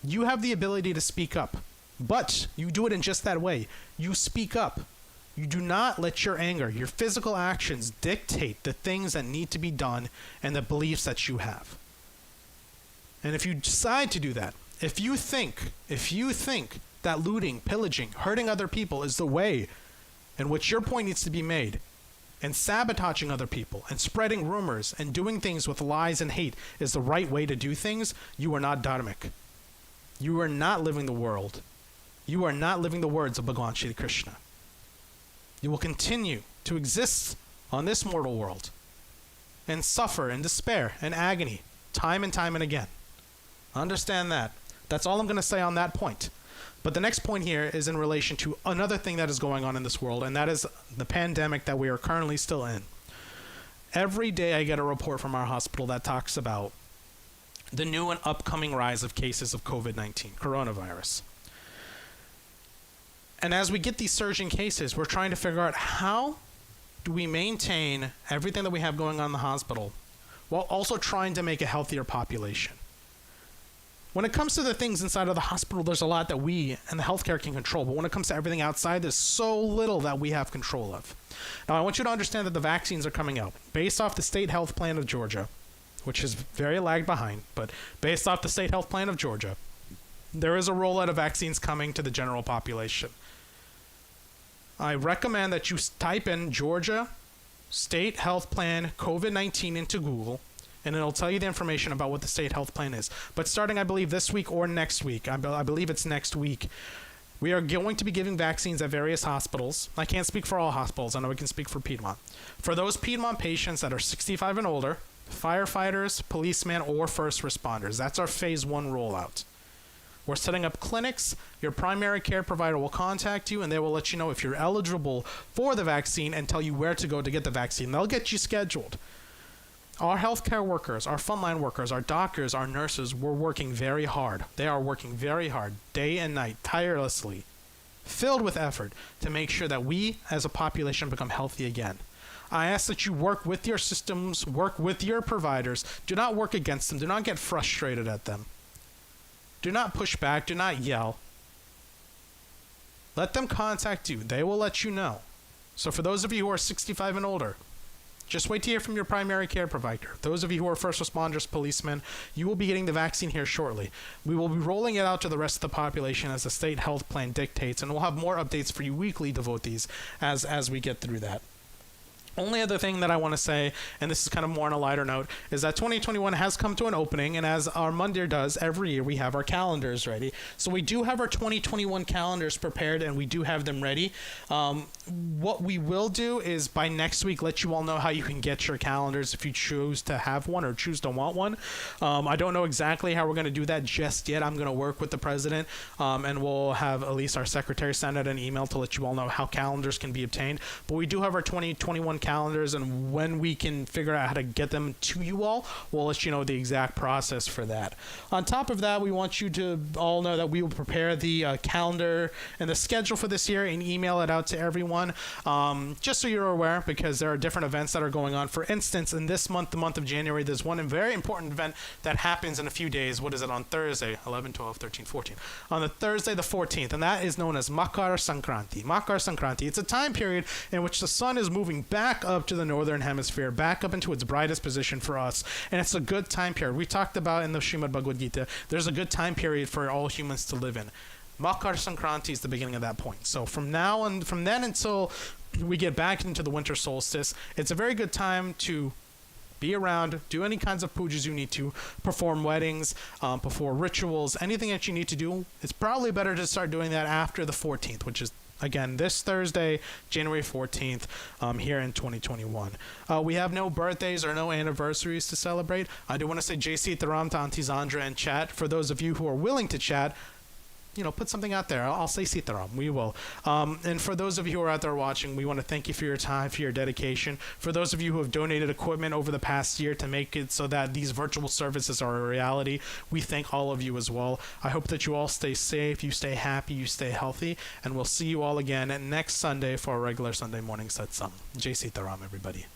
you have the ability to speak up, but you do it in just that way. You speak up. You do not let your anger, your physical actions dictate the things that need to be done and the beliefs that you have. And if you decide to do that, if you think that looting, pillaging, hurting other people is the way in which your point needs to be made, and sabotaging other people and spreading rumors and doing things with lies and hate is the right way to do things, you are not dharmic. You are not living the world. You are not living the words of Bhagwan Shri Krishna. You will continue to exist on this mortal world and suffer in despair and agony time and time and again. Understand that. That's all I'm going to say on that point. But the next point here is in relation to another thing that is going on in this world, and that is the pandemic that we are currently still in. Every day I get a report from our hospital that talks about the new and upcoming rise of cases of COVID-19, coronavirus. And as we get these surging cases, we're trying to figure out how do we maintain everything that we have going on in the hospital while also trying to make a healthier population. When it comes to the things inside of the hospital, there's a lot that we and the healthcare can control. But when it comes to everything outside, there's so little that we have control of. Now, I want you to understand that the vaccines are coming out. Based off the state health plan of Georgia, which is very lagged behind, but based off the state health plan of Georgia, there is a rollout of vaccines coming to the general population. I recommend that you type in Georgia State Health Plan COVID-19 into Google, and it'll tell you the information about what the state health plan is. But starting, I believe, this week or next week, I believe it's next week, we are going to be giving vaccines at various hospitals. I can't speak for all hospitals. I know we can speak for Piedmont. For those Piedmont patients that are 65 and older, firefighters, policemen, or first responders. That's our phase 1 rollout. We're setting up clinics. Your primary care provider will contact you, and they will let you know if you're eligible for the vaccine and tell you where to go to get the vaccine. They'll get you scheduled. Our healthcare workers, our frontline workers, our doctors, our nurses, we're working very hard. They are working very hard, day and night, tirelessly, filled with effort to make sure that we as a population become healthy again. I ask that you work with your systems, work with your providers. Do not work against them. Do not get frustrated at them. Do not push back. Do not yell. Let them contact you. They will let you know. So for those of you who are 65 and older, just wait to hear from your primary care provider. Those of you who are first responders, policemen, you will be getting the vaccine here shortly. We will be rolling it out to the rest of the population as the state health plan dictates, and we'll have more updates for you weekly, devotees, as we get through that. Only other thing that I want to say, and this is kind of more on a lighter note, is that 2021 has come to an opening, and as our Mandir does every year, we have our calendars ready. So we do have our 2021 calendars prepared, and we do have them ready. What we will do is by next week let you all know how you can get your calendars if you choose to have one or choose to want one. I don't know exactly how we're going to do that just yet. I'm going to work with the president, and we'll have at least our secretary send out an email to let you all know how calendars can be obtained. But we do have our 2021 calendars calendars, and when we can figure out how to get them to you all, we'll let you know the exact process for that. On top of that, we want you to all know that we will prepare the calendar and the schedule for this year and email it out to everyone, just so you're aware, because there are different events that are going on. For instance, in this month, the month of January, there's one very important event that happens in a few days. What is it? On Thursday, 11, 12, 13, 14. On the Thursday, the 14th, and that is known as Makar Sankranti. Makar Sankranti. It's a time period in which the sun is moving back up to the northern hemisphere, back up into its brightest position for us, and it's a good time period. We talked about in the Srimad Bhagavad Gita, there's a good time period for all humans to live in. Makar Sankranti is the beginning of that point. So from now and from then until we get back into the winter solstice, it's a very good time to be around, do any kinds of pujas you need to, perform weddings, perform rituals, anything that you need to do. It's probably better to start doing that after the 14th, which is, again, this Thursday, January 14th, here in 2021. We have no birthdays or no anniversaries to celebrate. I do want to say Jai Sita Ram to Auntie Zandra in chat. For those of you who are willing to chat, put something out there. I'll say Sita Ram. We will. And for those of you who are out there watching, we want to thank you for your time, for your dedication. For those of you who have donated equipment over the past year to make it so that these virtual services are a reality, we thank all of you as well. I hope that you all stay safe, you stay happy, you stay healthy, and we'll see you all again next Sunday for our regular Sunday morning satsang. Jai Sita Ram, everybody.